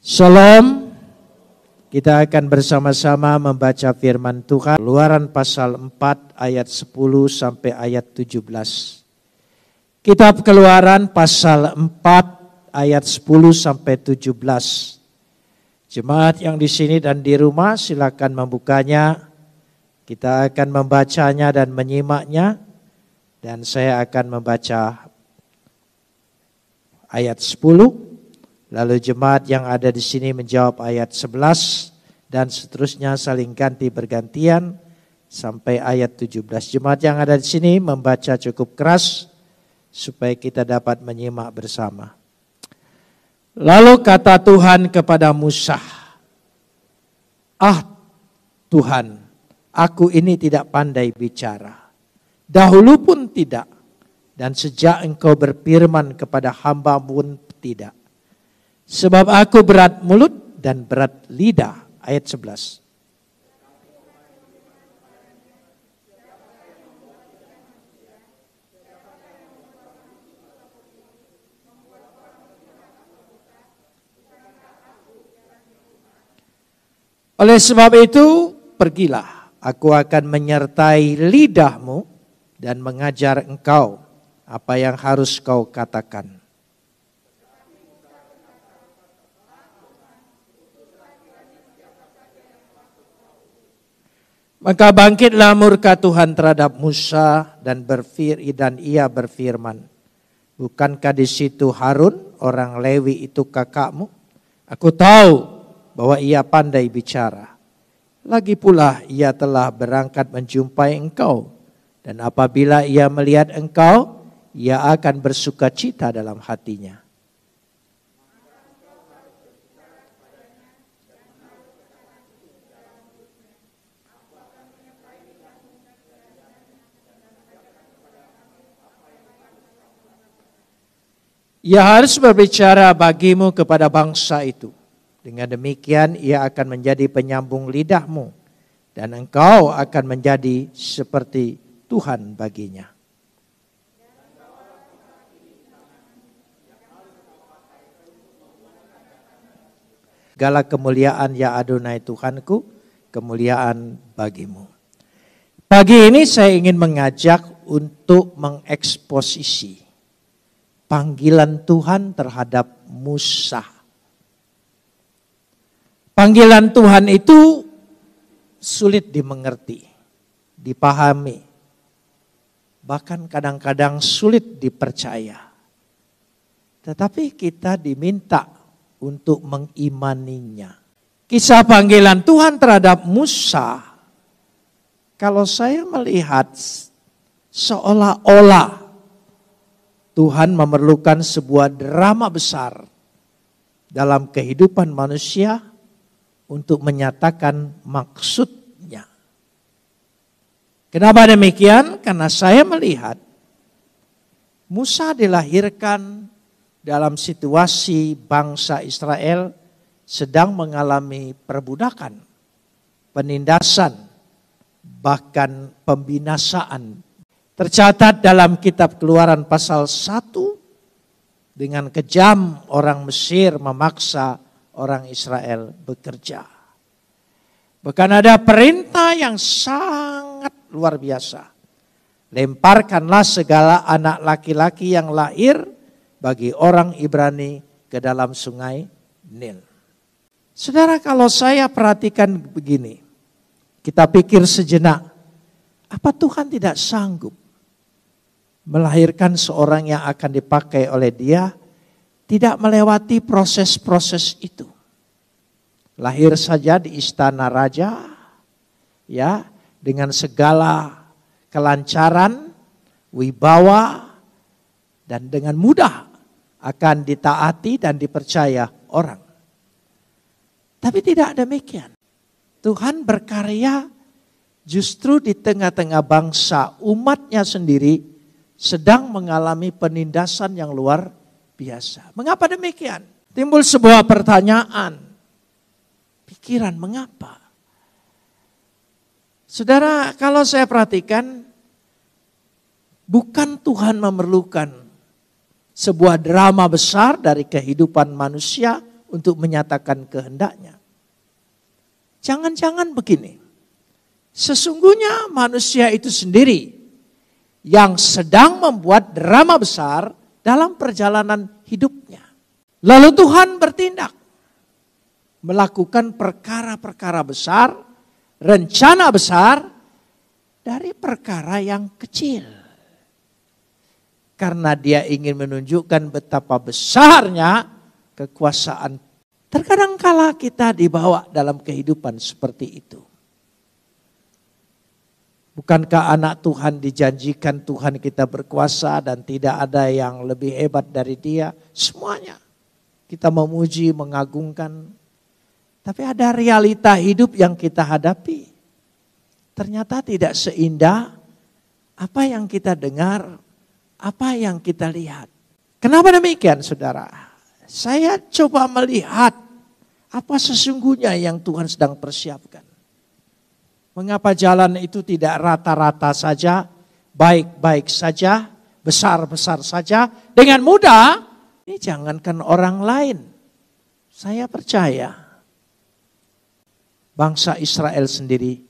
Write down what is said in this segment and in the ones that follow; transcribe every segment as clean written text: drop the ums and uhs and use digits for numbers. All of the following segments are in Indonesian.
Shalom. Kita akan bersama-sama membaca firman Tuhan. Keluaran pasal 4 ayat 10 sampai ayat 17. Kitab Keluaran pasal 4 ayat 10 sampai 17. Jemaat yang di sini dan di rumah silakan membukanya. Kita akan membacanya dan menyimaknya. Dan saya akan membaca ayat 10. Lalu jemaat yang ada di sini menjawab ayat 11 dan seterusnya saling ganti bergantian sampai ayat 17. Jemaat yang ada di sini membaca cukup keras supaya kita dapat menyimak bersama. Lalu kata Tuhan kepada Musa, "Ah Tuhan, aku ini tidak pandai bicara. Dahulu pun tidak, dan sejak Engkau berfirman kepada hamba pun tidak. Sebab aku berat mulut dan berat lidah." Ayat 11. Oleh sebab itu, pergilah, aku akan menyertai lidahmu dan mengajar engkau apa yang harus kau katakan. Maka bangkitlah murka Tuhan terhadap Musa dan ia berfirman, "Bukankah di situ Harun orang Lewi itu kakakmu? Aku tahu bahwa ia pandai bicara. Lagi pula ia telah berangkat menjumpai engkau, dan apabila ia melihat engkau, ia akan bersukacita dalam hatinya." Ia harus berbicara bagimu kepada bangsa itu. Dengan demikian ia akan menjadi penyambung lidahmu dan engkau akan menjadi seperti Tuhan baginya. Segala kemuliaan ya Adonai Tuhanku, kemuliaan bagimu. Pagi ini saya ingin mengajak untuk mengeksposisi panggilan Tuhan terhadap Musa. Panggilan Tuhan itu sulit dimengerti, dipahami, bahkan kadang-kadang sulit dipercaya. Tetapi kita diminta untuk mengimaninya. Kisah panggilan Tuhan terhadap Musa, kalau saya melihat seolah-olah Tuhan memerlukan sebuah drama besar dalam kehidupan manusia untuk menyatakan maksudnya. Kenapa demikian? Karena saya melihat Musa dilahirkan dalam situasi bangsa Israel sedang mengalami perbudakan, penindasan, bahkan pembinasaan. Tercatat dalam kitab Keluaran pasal 1, dengan kejam orang Mesir memaksa orang Israel bekerja. Bahkan ada perintah yang sangat luar biasa. Lemparkanlah segala anak laki-laki yang lahir bagi orang Ibrani ke dalam sungai Nil. Saudara, kalau saya perhatikan begini, kita pikir sejenak, apa Tuhan tidak sanggup melahirkan seorang yang akan dipakai oleh Dia, tidak melewati proses-proses itu. Lahir saja di istana raja, ya, dengan segala kelancaran, wibawa, dan dengan mudah akan ditaati dan dipercaya orang. Tapi tidak demikian. Tuhan berkarya justru di tengah-tengah bangsa, umatnya sendiri sedang mengalami penindasan yang luar biasa. Mengapa demikian? Timbul sebuah pertanyaan, pikiran, mengapa? Saudara, kalau saya perhatikan, bukan Tuhan memerlukan sebuah drama besar dari kehidupan manusia untuk menyatakan kehendaknya. Jangan-jangan begini, sesungguhnya manusia itu sendiri yang sedang membuat drama besar dalam perjalanan hidupnya. Lalu Tuhan bertindak, melakukan perkara-perkara besar, rencana besar dari perkara yang kecil. Karena dia ingin menunjukkan betapa besarnya kekuasaan. Terkadang kala kita dibawa dalam kehidupan seperti itu. Bukankah anak Tuhan dijanjikan Tuhan kita berkuasa dan tidak ada yang lebih hebat dari dia? Semuanya kita memuji, mengagungkan. Tapi ada realita hidup yang kita hadapi. Ternyata tidak seindah apa yang kita dengar, apa yang kita lihat. Kenapa demikian, saudara? Saya coba melihat apa sesungguhnya yang Tuhan sedang persiapkan. Mengapa jalan itu tidak rata-rata saja, baik-baik saja, besar-besar saja, dengan mudah. Ini jangankan orang lain. Saya percaya bangsa Israel sendiri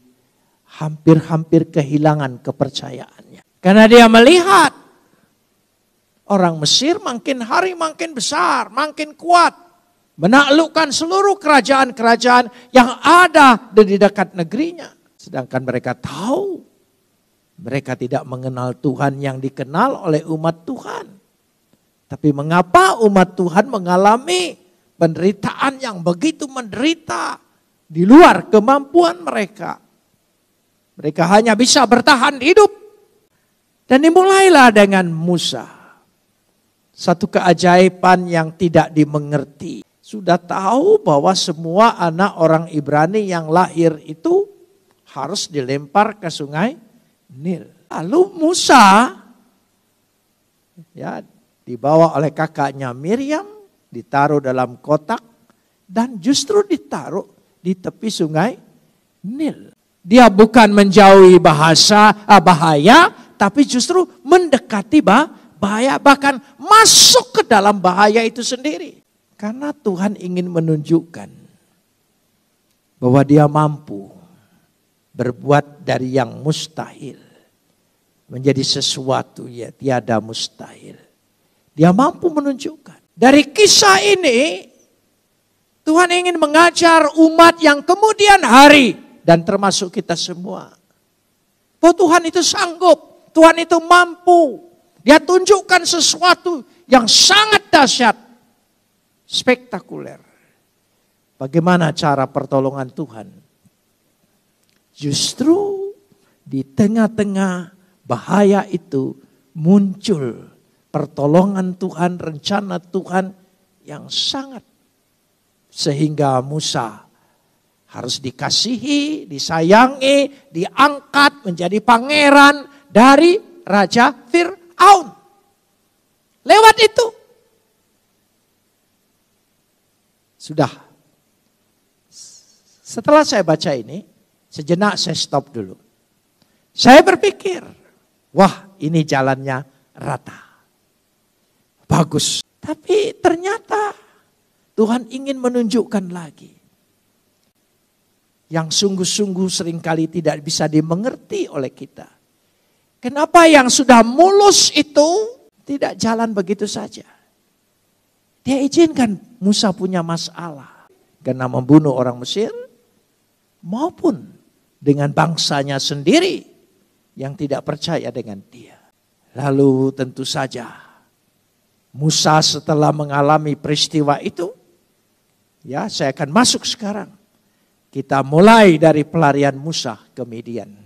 hampir-hampir kehilangan kepercayaannya. Karena dia melihat orang Mesir makin hari makin besar, makin kuat. Menaklukkan seluruh kerajaan-kerajaan yang ada di dekat negerinya. Sedangkan mereka tahu, mereka tidak mengenal Tuhan yang dikenal oleh umat Tuhan. Tapi mengapa umat Tuhan mengalami penderitaan yang begitu menderita di luar kemampuan mereka? Mereka hanya bisa bertahan hidup. Dan dimulailah dengan Musa. Satu keajaiban yang tidak dimengerti. Sudah tahu bahwa semua anak orang Ibrani yang lahir itu harus dilempar ke sungai Nil. Lalu Musa dibawa oleh kakaknya Miriam, ditaruh dalam kotak dan justru ditaruh di tepi sungai Nil. Dia bukan menjauhi bahaya, tapi justru mendekati bahaya, bahkan masuk ke dalam bahaya itu sendiri. Karena Tuhan ingin menunjukkan bahwa dia mampu berbuat dari yang mustahil menjadi sesuatu ya tiada mustahil. Dia mampu menunjukkan. Dari kisah ini Tuhan ingin mengajar umat yang kemudian hari dan termasuk kita semua. Bahwa Tuhan itu sanggup, Tuhan itu mampu. Dia tunjukkan sesuatu yang sangat dahsyat, spektakuler. Bagaimana cara pertolongan Tuhan? Justru di tengah-tengah bahaya itu muncul pertolongan Tuhan, rencana Tuhan yang sangat. Sehingga Musa harus dikasihi, disayangi, diangkat menjadi pangeran dari Raja Fir'aun. Lewat itu. Sudah. Setelah saya baca ini, sejenak saya stop dulu. Saya berpikir, wah ini jalannya rata. Bagus. Tapi ternyata Tuhan ingin menunjukkan lagi. Yang sungguh-sungguh seringkali tidak bisa dimengerti oleh kita. Kenapa yang sudah mulus itu tidak jalan begitu saja? Dia izinkan Musa punya masalah. Karena membunuh orang Mesir. Maupun dengan bangsanya sendiri yang tidak percaya dengan dia. Lalu tentu saja Musa setelah mengalami peristiwa itu. Ya, saya akan masuk sekarang. Kita mulai dari pelarian Musa ke Midian.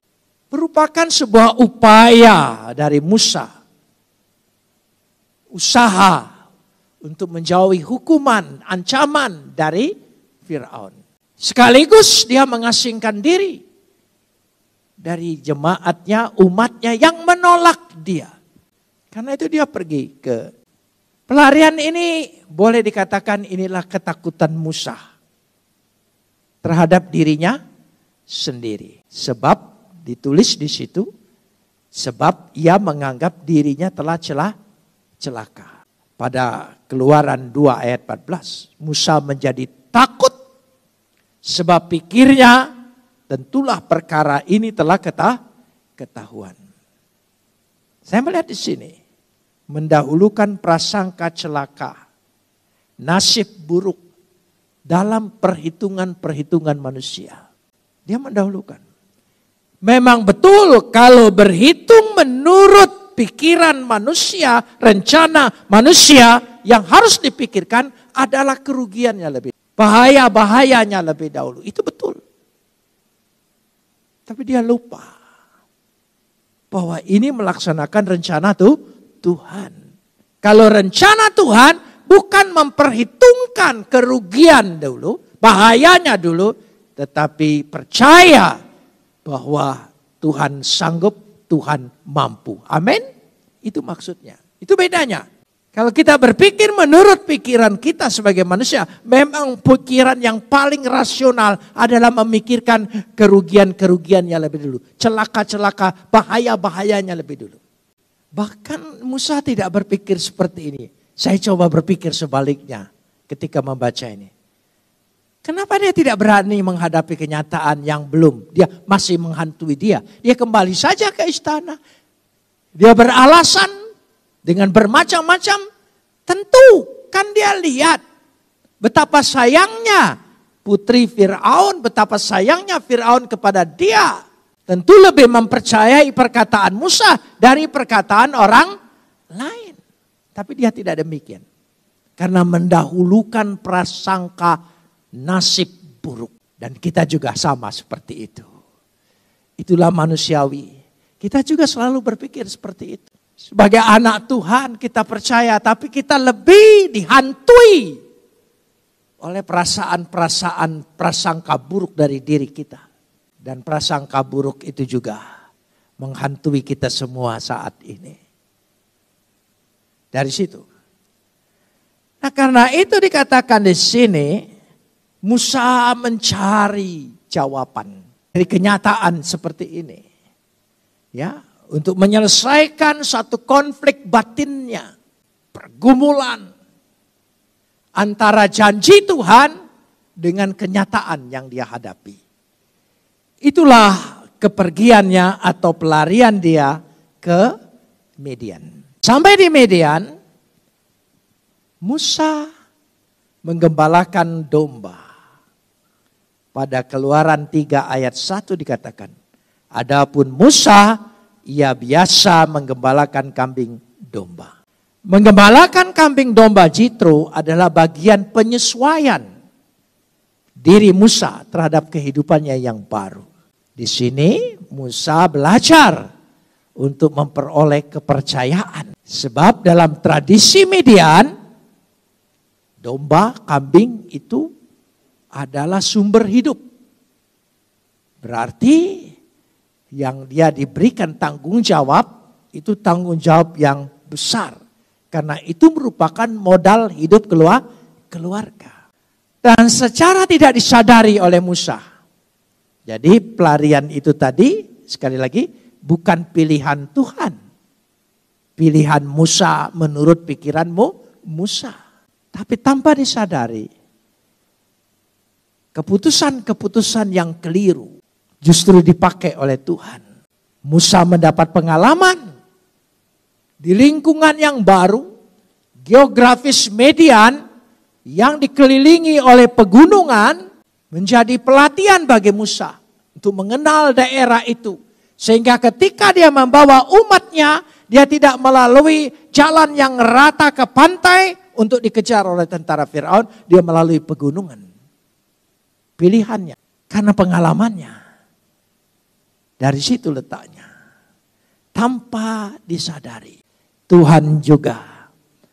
Merupakan sebuah upaya dari Musa. Usaha untuk menjauhi hukuman, ancaman dari Fir'aun. Sekaligus dia mengasingkan diri dari jemaatnya, umatnya yang menolak dia. Karena itu dia pergi ke pelarian ini, boleh dikatakan inilah ketakutan Musa terhadap dirinya sendiri. Sebab ditulis di situ, sebab ia menganggap dirinya telah celaka. pada Keluaran 2 ayat 14. Musa menjadi takut sebab pikirnya tentulah perkara ini telah ketahuan. Saya melihat di sini mendahulukan prasangka celaka, nasib buruk dalam perhitungan-perhitungan manusia. Dia mendahulukan. Memang betul kalau berhitung menurut pikiran manusia, rencana manusia, yang harus dipikirkan adalah kerugiannya lebih. Bahaya-bahayanya lebih dahulu. Itu betul. Tapi dia lupa bahwa ini melaksanakan rencana Tuhan. Kalau rencana Tuhan bukan memperhitungkan kerugian dulu, bahayanya dulu, tetapi percaya bahwa Tuhan sanggup, Tuhan mampu. Amin. Itu maksudnya. Itu bedanya. Kalau kita berpikir menurut pikiran kita sebagai manusia, memang pikiran yang paling rasional adalah memikirkan kerugian-kerugiannya lebih dulu. Celaka-celaka, bahaya-bahayanya lebih dulu. Bahkan Musa tidak berpikir seperti ini. Saya coba berpikir sebaliknya ketika membaca ini. Kenapa dia tidak berani menghadapi kenyataan yang belum? Dia masih menghantui dia. Dia kembali saja ke istana. Dia beralasan dengan bermacam-macam. Tentu kan dia lihat betapa sayangnya putri Fir'aun. Betapa sayangnya Fir'aun kepada dia. Tentu lebih mempercayai perkataan Musa dari perkataan orang lain. Tapi dia tidak demikian. Karena mendahulukan prasangka nasib buruk. Dan kita juga sama seperti itu. Itulah manusiawi. Kita juga selalu berpikir seperti itu. Sebagai anak Tuhan kita percaya, tapi kita lebih dihantui oleh perasaan-perasaan prasangka buruk dari diri kita. Dan prasangka buruk itu juga menghantui kita semua saat ini. Dari situ. Nah, karena itu dikatakan di sini Musa mencari jawaban dari kenyataan seperti ini. Ya, untuk menyelesaikan satu konflik batinnya, pergumulan antara janji Tuhan dengan kenyataan yang dia hadapi. Itulah kepergiannya atau pelarian dia ke Midian. Sampai di Midian, Musa menggembalakan domba. Pada Keluaran 3 ayat 1 dikatakan, adapun Musa, ia biasa menggembalakan kambing domba. Menggembalakan kambing domba jitro adalah bagian penyesuaian diri Musa terhadap kehidupannya yang baru. Di sini Musa belajar untuk memperoleh kepercayaan. Sebab dalam tradisi Midian, domba, kambing itu adalah sumber hidup. Berarti yang dia diberikan tanggung jawab, itu tanggung jawab yang besar. Karena itu merupakan modal hidup keluarga. Dan secara tidak disadari oleh Musa. Jadi pelarian itu tadi, sekali lagi, bukan pilihan Tuhan. Pilihan Musa menurut pikiranmu, Musa. Tapi tanpa disadari, keputusan-keputusan yang keliru justru dipakai oleh Tuhan. Musa mendapat pengalaman di lingkungan yang baru, geografis Midian yang dikelilingi oleh pegunungan menjadi pelatihan bagi Musa untuk mengenal daerah itu. Sehingga ketika dia membawa umatnya, dia tidak melalui jalan yang rata ke pantai untuk dikejar oleh tentara Fir'aun, dia melalui pegunungan. Pilihannya, karena pengalamannya. Dari situ letaknya. Tanpa disadari. Tuhan juga,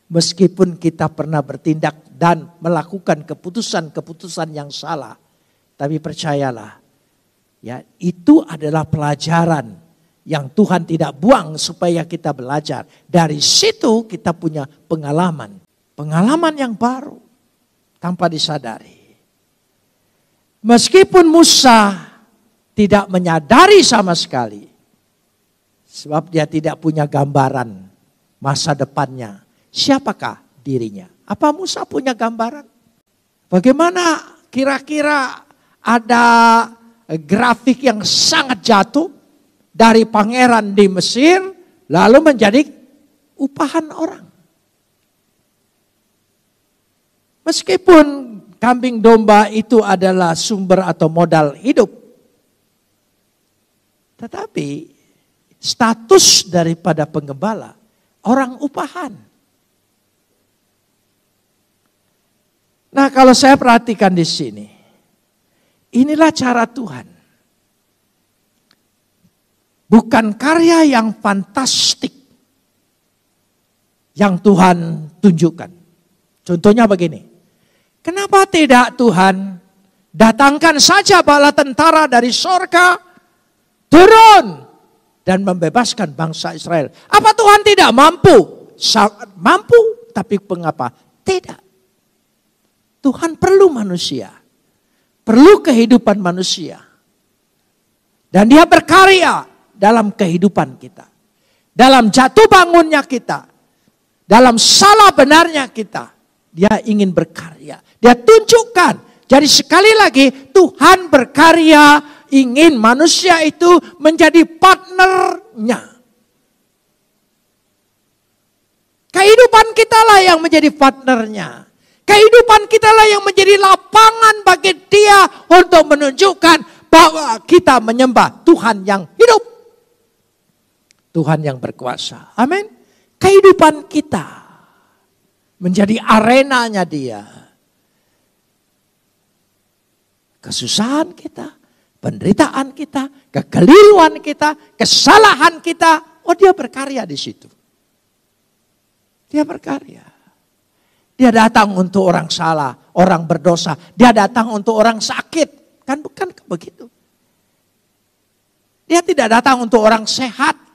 meskipun kita pernah bertindak dan melakukan keputusan-keputusan yang salah. Tapi percayalah, ya, itu adalah pelajaran yang Tuhan tidak buang supaya kita belajar. Dari situ kita punya pengalaman. Pengalaman yang baru tanpa disadari. Meskipun Musa tidak menyadari sama sekali. Sebab dia tidak punya gambaran masa depannya. Siapakah dirinya. Apa Musa punya gambaran? Bagaimana kira-kira ada grafik yang sangat jatuh dari pangeran di Mesir lalu menjadi upahan orang. Meskipun kambing domba itu adalah sumber atau modal hidup, tetapi status daripada penggembala orang upahan. Nah, kalau saya perhatikan di sini, inilah cara Tuhan. Bukan karya yang fantastik yang Tuhan tunjukkan. Contohnya begini. Kenapa tidak Tuhan datangkan saja bala tentara dari sorga turun dan membebaskan bangsa Israel? Apa Tuhan tidak mampu? Sangat mampu, tapi mengapa? Tidak. Tuhan perlu manusia. Perlu kehidupan manusia. Dan dia berkarya dalam kehidupan kita. Dalam jatuh bangunnya kita. Dalam salah benarnya kita. Dia ingin berkarya. Dia tunjukkan. Jadi sekali lagi Tuhan berkarya ingin manusia itu menjadi partnernya. Kehidupan kita lah yang menjadi partnernya. Kehidupan kita lah yang menjadi lapangan bagi dia untuk menunjukkan bahwa kita menyembah Tuhan yang hidup. Tuhan yang berkuasa. Amin. Kehidupan kita menjadi arenanya dia. Kesusahan kita, penderitaan kita, kekeliruan kita, kesalahan kita. Oh, dia berkarya di situ. Dia berkarya. Dia datang untuk orang salah, orang berdosa. Dia datang untuk orang sakit. Kan bukan begitu. Dia tidak datang untuk orang sehat.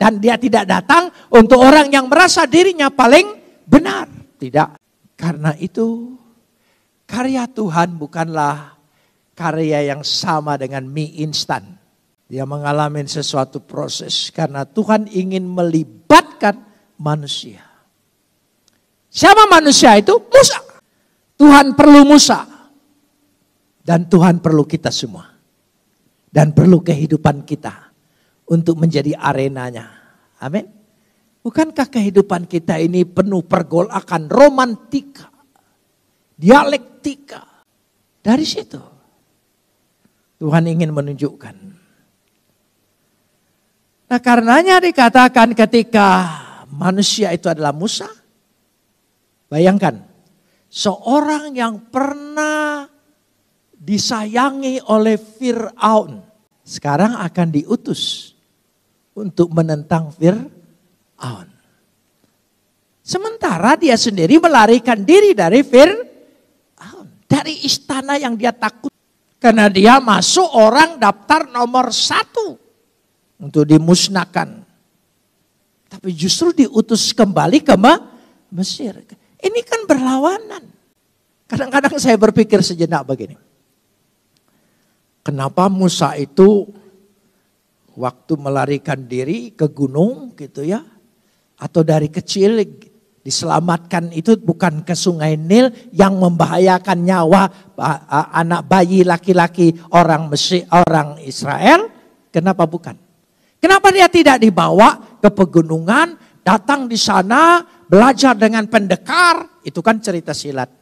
Dan dia tidak datang untuk orang yang merasa dirinya paling benar. Tidak. Karena itu karya Tuhan bukanlah karya yang sama dengan mie instan. Dia mengalami sesuatu proses. Karena Tuhan ingin melibatkan manusia. Siapa manusia itu? Musa. Tuhan perlu Musa. Dan Tuhan perlu kita semua. Dan perlu kehidupan kita. Untuk menjadi arenanya. Amin. Bukankah kehidupan kita ini penuh pergolakan romantika. Dialektika. Dari situ. Tuhan ingin menunjukkan. Nah, karenanya dikatakan ketika manusia itu adalah Musa. Bayangkan, seorang yang pernah disayangi oleh Fir'aun. Sekarang akan diutus untuk menentang Fir'aun. Sementara dia sendiri melarikan diri dari Fir'aun. Dari istana yang dia takut. Karena dia masuk orang daftar nomor 1. Untuk dimusnahkan. Tapi justru diutus kembali ke Mesir. Ini kan berlawanan. Kadang-kadang saya berpikir sejenak begini. Kenapa Musa itu waktu melarikan diri ke gunung gitu ya. Atau dari kecil diselamatkan itu bukan ke sungai Nil yang membahayakan nyawa anak bayi laki-laki orang Mesir, orang Israel. Kenapa bukan? Kenapa dia tidak dibawa ke pegunungan, datang di sana, belajar dengan pendekar, itu kan cerita silat.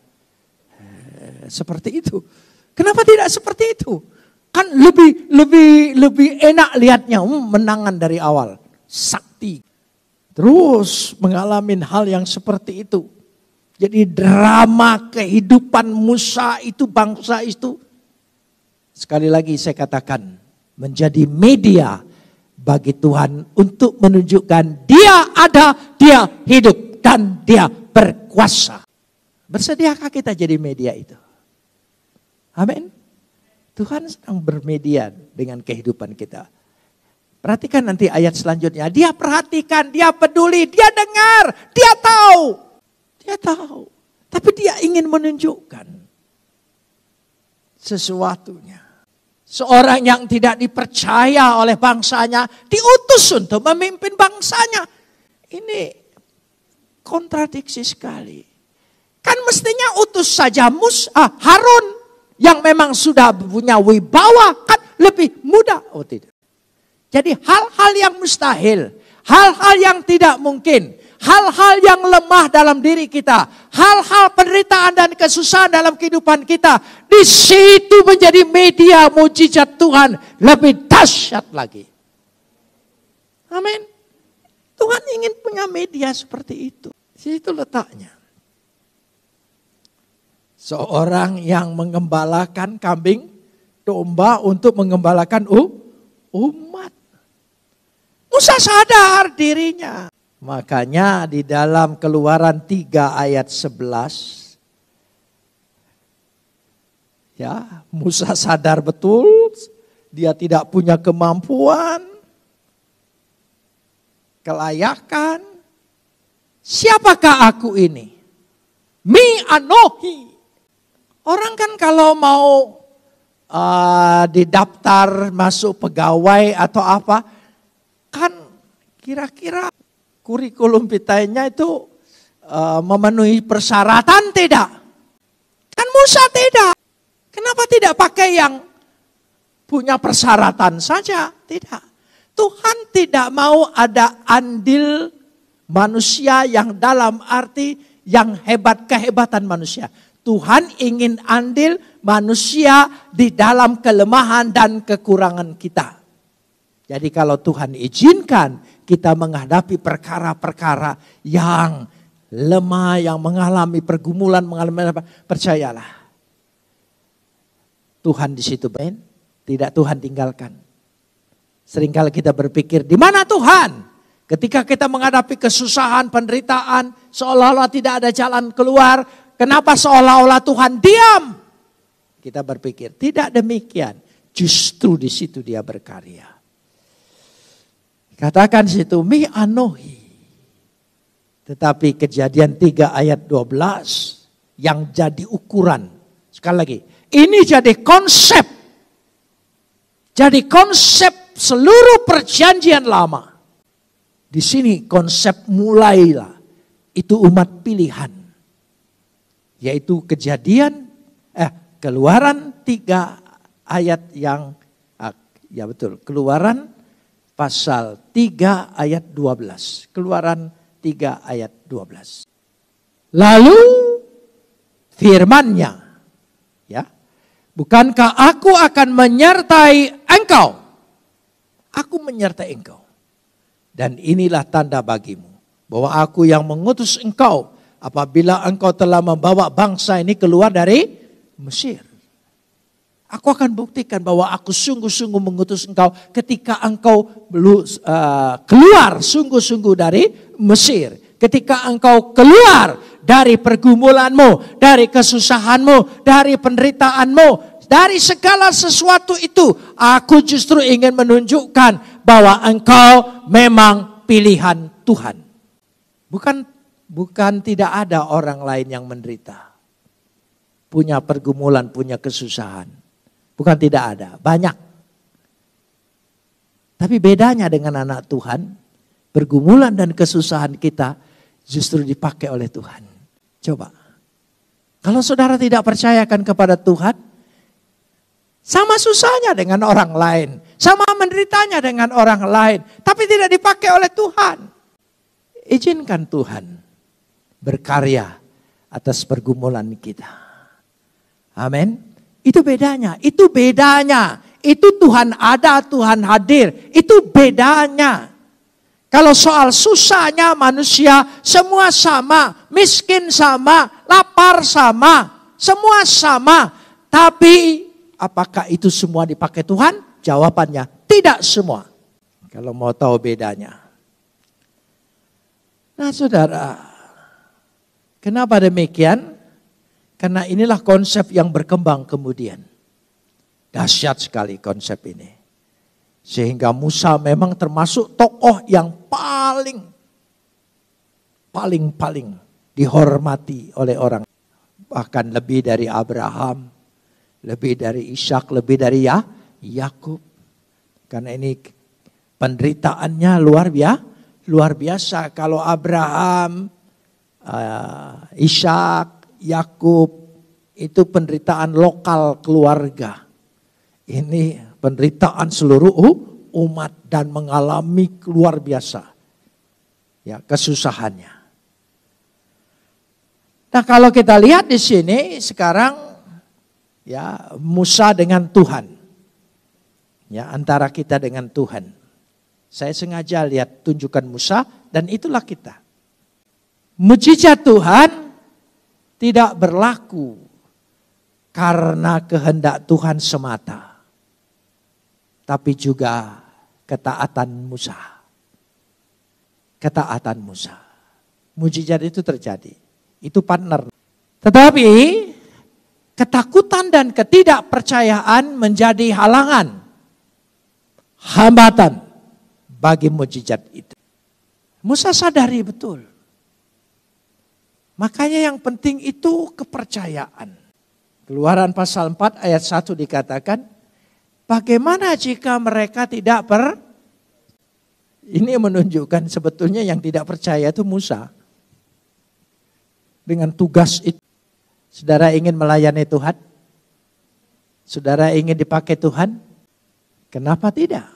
Seperti itu. Kenapa tidak seperti itu? Kan lebih enak lihatnya, menangan dari awal. Sakti. Terus mengalami hal yang seperti itu. Jadi drama kehidupan Musa itu, bangsa itu. Sekali lagi saya katakan, menjadi media bagi Tuhan untuk menunjukkan dia ada, dia hidup, dan dia berkuasa. Bersediakah kita jadi media itu? Amin. Tuhan sedang bermedia dengan kehidupan kita. Perhatikan nanti ayat selanjutnya. Dia perhatikan, dia peduli, dia dengar, dia tahu. Dia tahu. Tapi dia ingin menunjukkan sesuatunya. Seorang yang tidak dipercaya oleh bangsanya diutus untuk memimpin bangsanya. Ini kontradiksi sekali. Kan mestinya utus saja Harun yang memang sudah punya wibawa, kan lebih mudah. Oh tidak. Jadi hal-hal yang mustahil, hal-hal yang tidak mungkin, hal-hal yang lemah dalam diri kita, hal-hal penderitaan dan kesusahan dalam kehidupan kita, di situ menjadi media mujizat Tuhan lebih dahsyat lagi. Amin. Tuhan ingin punya media seperti itu. Di situ letaknya. Seorang yang mengembalakan kambing domba untuk mengembalakan umat. Musa sadar dirinya. Makanya di dalam Keluaran 3 ayat 11. Ya, Musa sadar betul dia tidak punya kemampuan, kelayakan. Siapakah aku ini? Mi anohi. Orang kan kalau mau didaftar masuk pegawai atau apa, kan kira-kira kurikulum vitanya itu memenuhi persyaratan tidak? Kan Musa tidak. Kenapa tidak pakai yang punya persyaratan saja? Tidak. Tuhan tidak mau ada andil manusia yang dalam arti yang kehebatan manusia. Tuhan ingin andil manusia di dalam kelemahan dan kekurangan kita. Jadi kalau Tuhan izinkan kita menghadapi perkara-perkara yang lemah, yang mengalami pergumulan, percayalah. Tuhan di situ, tidak Tuhan tinggalkan. Seringkali kita berpikir, di mana Tuhan? Ketika kita menghadapi kesusahan, penderitaan, seolah-olah tidak ada jalan keluar. Kenapa seolah-olah Tuhan diam? Kita berpikir, tidak demikian. Justru di situ dia berkarya. Katakan situ, mi anohi. Tetapi Kejadian 3 ayat 12 yang jadi ukuran. Sekali lagi, ini jadi konsep. Jadi konsep seluruh perjanjian lama. Di sini konsep mulailah. Itu umat pilihan. Yaitu Keluaran 3 ayat yang, ya betul, Keluaran pasal 3 ayat 12. Keluaran 3 ayat 12. Lalu firman-Nya, ya, bukankah aku akan menyertai engkau? Aku menyertai engkau. Dan inilah tanda bagimu, bahwa aku yang mengutus engkau apabila engkau telah membawa bangsa ini keluar dari Mesir. Aku akan buktikan bahwa aku sungguh-sungguh mengutus engkau ketika engkau keluar sungguh-sungguh dari Mesir. Ketika engkau keluar dari pergumulanmu, dari kesusahanmu, dari penderitaanmu, dari segala sesuatu itu. Aku justru ingin menunjukkan bahwa engkau memang pilihan Tuhan. Bukan tidak ada orang lain yang menderita. Punya pergumulan, punya kesusahan. Bukan tidak ada, banyak. Tapi bedanya dengan anak Tuhan, pergumulan dan kesusahan kita justru dipakai oleh Tuhan. Coba. Kalau saudara tidak percayakan kepada Tuhan, sama susahnya dengan orang lain. Sama menderitanya dengan orang lain. Tapi tidak dipakai oleh Tuhan. Izinkan Tuhan berkarya atas pergumulan kita. Amin. Itu bedanya. Itu bedanya. Itu Tuhan ada, Tuhan hadir. Itu bedanya. Kalau soal susahnya manusia, semua sama. Miskin sama, lapar sama. Semua sama. Tapi apakah itu semua dipakai Tuhan? Jawabannya tidak semua. Kalau mau tahu bedanya. Nah saudara, kenapa demikian? Karena inilah konsep yang berkembang kemudian. Dahsyat sekali konsep ini. Sehingga Musa memang termasuk tokoh yang paling dihormati oleh orang. Bahkan lebih dari Abraham, lebih dari Ishak, lebih dari Yakub. Karena ini penderitaannya luar biasa. Kalau Abraham Ishak, Yakub, itu penderitaan lokal keluarga. Ini penderitaan seluruh umat dan mengalami luar biasa ya kesusahannya. Nah, kalau kita lihat di sini sekarang ya Musa dengan Tuhan. Ya, antara kita dengan Tuhan. Saya sengaja lihat tunjukkan Musa dan itulah kita. Mujizat Tuhan tidak berlaku karena kehendak Tuhan semata. Tapi juga ketaatan Musa. Ketaatan Musa. Mujizat itu terjadi. Itu partner. Tetapi ketakutan dan ketidakpercayaan menjadi halangan. Hambatan bagi mujizat itu. Musa sadari betul. Makanya yang penting itu kepercayaan. Keluaran pasal 4 ayat 1 dikatakan, bagaimana jika mereka tidak Ini menunjukkan sebetulnya yang tidak percaya itu Musa. Dengan tugas itu. Saudara ingin melayani Tuhan? Saudara ingin dipakai Tuhan? Kenapa tidak?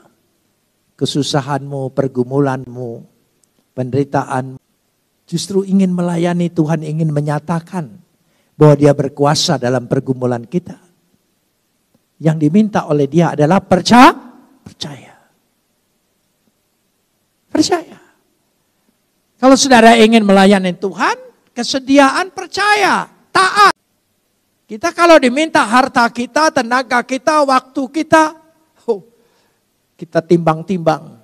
Kesusahanmu, pergumulanmu, penderitaan, justru ingin melayani Tuhan, ingin menyatakan bahwa Dia berkuasa dalam pergumulan kita. Yang diminta oleh Dia adalah percaya. Percaya. Kalau saudara ingin melayani Tuhan, kesediaan percaya, taat. Kita kalau diminta harta kita, tenaga kita, waktu kita, kita timbang-timbang.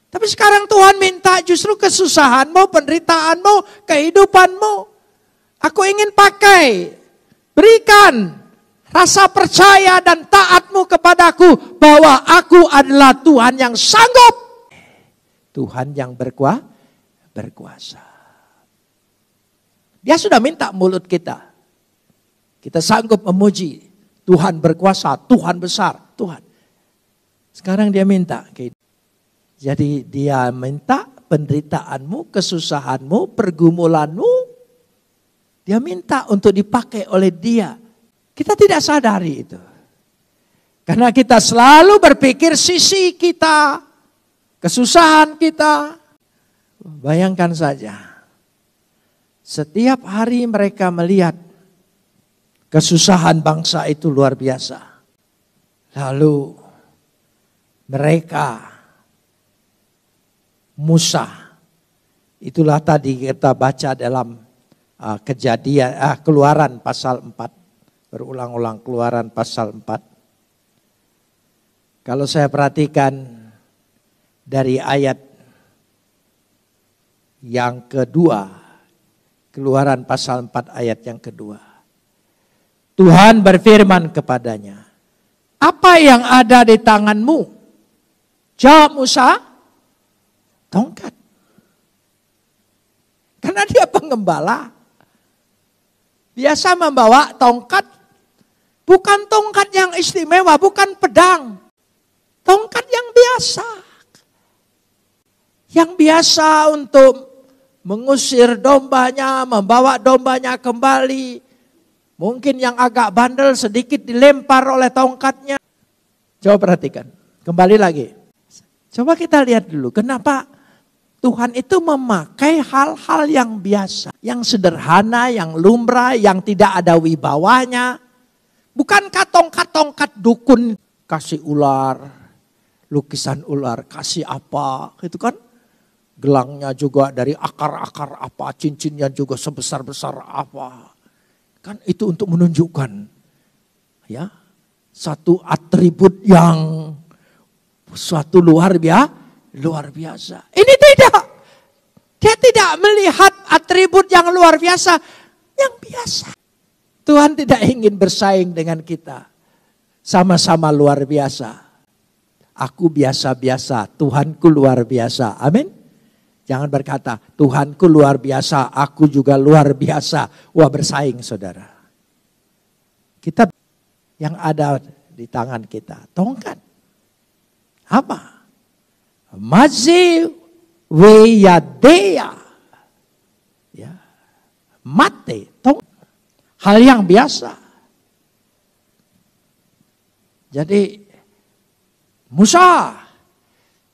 Tapi sekarang Tuhan minta justru kesusahanmu, penderitaanmu, kehidupanmu. Aku ingin pakai, berikan rasa percaya dan taatmu kepadaku bahwa aku adalah Tuhan yang sanggup. Tuhan yang berkuasa. Dia sudah minta mulut kita. Kita sanggup memuji. Tuhan berkuasa, Tuhan besar, Tuhan. Sekarang dia minta. Jadi dia minta penderitaanmu, kesusahanmu, pergumulanmu. Dia minta untuk dipakai oleh Dia. Kita tidak sadari itu. Karena kita selalu berpikir sisi kita, kesusahan kita. Bayangkan saja. Setiap hari mereka melihat kesusahan bangsa itu luar biasa. Lalu mereka, Musa, itulah tadi kita baca dalam Keluaran pasal 4. Berulang-ulang Keluaran pasal 4. Kalau saya perhatikan dari ayat yang kedua, Keluaran pasal 4 ayat yang kedua. Tuhan berfirman kepadanya, apa yang ada di tanganmu? Jawab Musa, tongkat. Karena dia pengembala. Biasa membawa tongkat. Bukan tongkat yang istimewa, bukan pedang. Tongkat yang biasa. Yang biasa untuk mengusir dombanya, membawa dombanya kembali. Mungkin yang agak bandel sedikit dilempar oleh tongkatnya. Coba perhatikan, kembali lagi. Coba kita lihat dulu, kenapa Tuhan itu memakai hal-hal yang biasa, yang sederhana, yang lumrah, yang tidak ada wibawanya. Bukankah tongkat-tongkat dukun kasih ular, lukisan ular, kasih apa, gitu kan? Gelangnya juga dari akar-akar apa, cincinnya juga sebesar-besar apa. Kan itu untuk menunjukkan ya satu atribut yang suatu luar biasa. Ini tidak. Dia tidak melihat atribut yang luar biasa, yang biasa. Tuhan tidak ingin bersaing dengan kita. Sama-sama luar biasa. Aku biasa-biasa, Tuhanku luar biasa. Amin. Jangan berkata, Tuhanku luar biasa, aku juga luar biasa. Wah, bersaing saudara. Kita yang ada di tangan kita, tongkat. Apa? Mazi weyadea. Ya. mate, hal yang biasa. Jadi Musa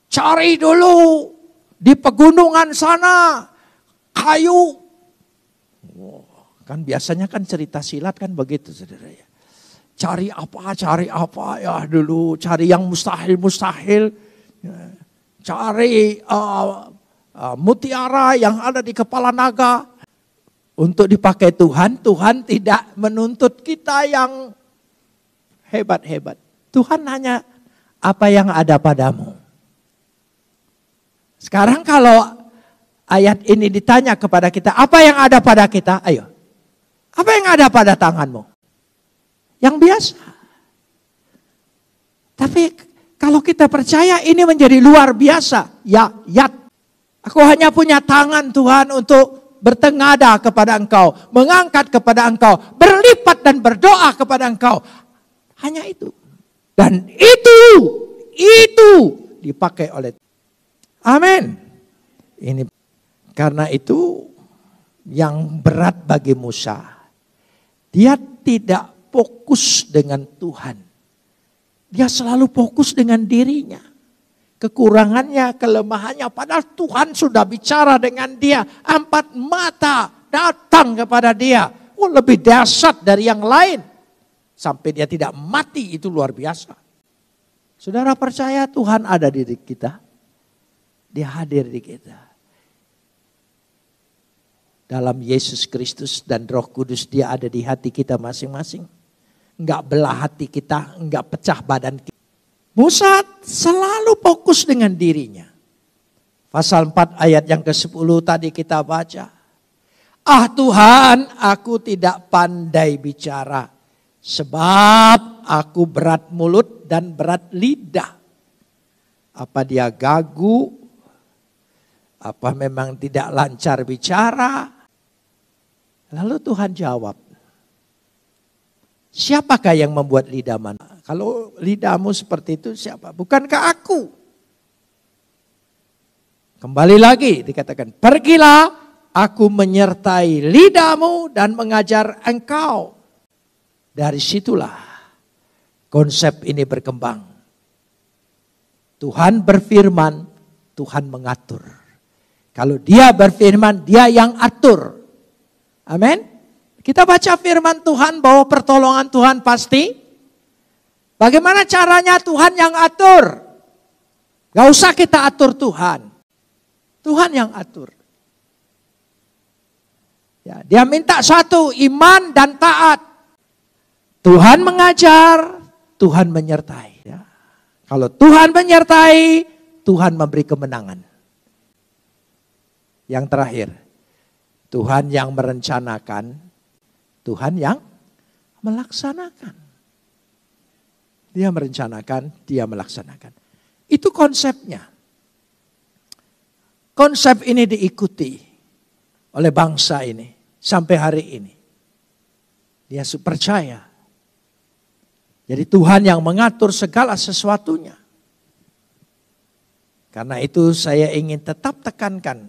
cari dulu di pegunungan sana kayu. Kan biasanya kan cerita silat kan begitu, saudara ya. Cari apa ya dulu, cari yang mustahil. Cari mutiara yang ada di kepala naga untuk dipakai Tuhan. Tuhan tidak menuntut kita yang hebat-hebat. Tuhan hanya apa yang ada padamu. Sekarang kalau ayat ini ditanya kepada kita, apa yang ada pada kita? Ayo. Apa yang ada pada tanganmu? Yang biasa. Tapi kalau kita percaya ini menjadi luar biasa. Ya, aku hanya punya tangan Tuhan untuk bertengadah kepada Engkau. Mengangkat kepada Engkau. Berlipat dan berdoa kepada Engkau. Hanya itu. Dan itu dipakai oleh Tuhan. Amin. Ini karena itu yang berat bagi Musa. Dia tidak fokus dengan Tuhan. Dia selalu fokus dengan dirinya. Kekurangannya, kelemahannya. Padahal Tuhan sudah bicara dengan dia. 4 mata datang kepada dia. Lebih dahsyat dari yang lain. Sampai dia tidak mati, itu luar biasa. Saudara percaya Tuhan ada di kita? Dia hadir di kita. Dalam Yesus Kristus dan Roh Kudus dia ada di hati kita masing-masing. Enggak belah hati kita, enggak pecah badan kita. Musa selalu fokus dengan dirinya. Pasal 4 ayat yang ke-10 tadi kita baca. Ah Tuhan, aku tidak pandai bicara. Sebab aku berat mulut dan berat lidah. Apa dia gagu? Apa memang tidak lancar bicara? Lalu Tuhan jawab, siapakah yang membuat lidah mana? Kalau lidahmu seperti itu siapa? Bukankah aku? Kembali lagi dikatakan, pergilah aku menyertai lidahmu dan mengajar engkau. Dari situlah konsep ini berkembang. Tuhan berfirman, Tuhan mengatur. Kalau dia berfirman, dia yang atur. Amin. Kita baca firman Tuhan bahwa pertolongan Tuhan pasti. Bagaimana caranya Tuhan yang atur? Gak usah kita atur Tuhan. Tuhan yang atur. Ya, dia minta satu, iman dan taat. Tuhan mengajar, Tuhan menyertai. Ya. Kalau Tuhan menyertai, Tuhan memberi kemenangan. Yang terakhir, Tuhan yang merencanakan, Tuhan yang melaksanakan. Dia merencanakan, dia melaksanakan. Itu konsepnya. Konsep ini diikuti oleh bangsa ini sampai hari ini. Dia percaya. Jadi Tuhan yang mengatur segala sesuatunya. Karena itu saya ingin tetap tekankan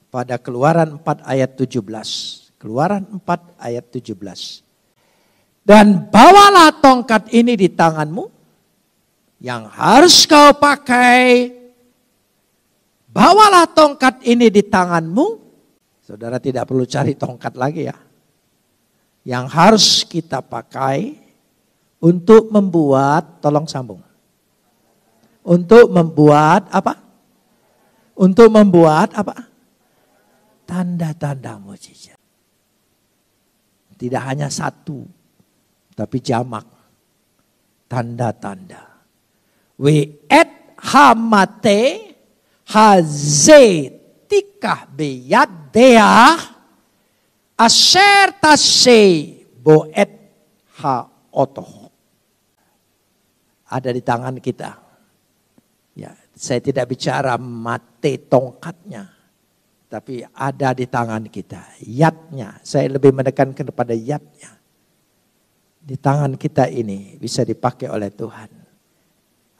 pada Keluaran 4 ayat 17. Keluaran 4 ayat 17. Dan bawalah tongkat ini di tanganmu. Yang harus kau pakai. Bawalah tongkat ini di tanganmu. Saudara tidak perlu cari tongkat lagi ya. Yang harus kita pakai untuk membuat, tolong sambung. Untuk membuat apa? Untuk membuat apa? Tanda-tanda mujizat. Tidak hanya satu, tapi jamak. Tanda-tanda. We'et hamate hazetikah beyadeah asher tasei boet haotoh. Ada di tangan kita. Ya, saya tidak bicara mate tongkatnya. Tapi ada di tangan kita, yadnya. Saya lebih menekankan kepada yadnya. Di tangan kita ini bisa dipakai oleh Tuhan.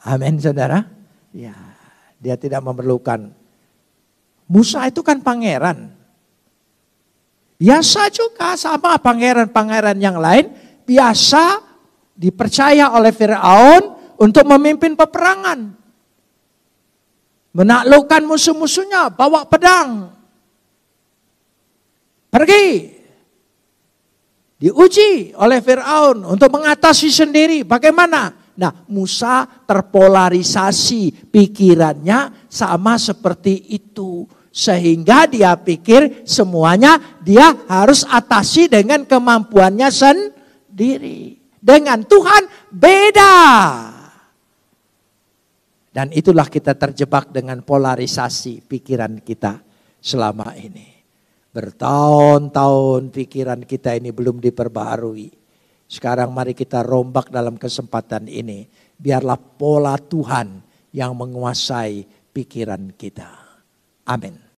Amin saudara. Ya, dia tidak memerlukan. Musa itu kan pangeran. Biasa juga sama pangeran-pangeran yang lain, biasa dipercaya oleh Firaun untuk memimpin peperangan. Menaklukkan musuh-musuhnya, bawa pedang. Pergi. Diuji oleh Firaun untuk mengatasi sendiri. Bagaimana? Nah, Musa terpolarisasi pikirannya sama seperti itu. Sehingga dia pikir semuanya dia harus atasi dengan kemampuannya sendiri. Dengan Tuhan beda. Dan itulah kita terjebak dengan polarisasi pikiran kita selama ini. Bertahun-tahun pikiran kita ini belum diperbaharui. Sekarang mari kita rombak dalam kesempatan ini. Biarlah pola Tuhan yang menguasai pikiran kita. Amin.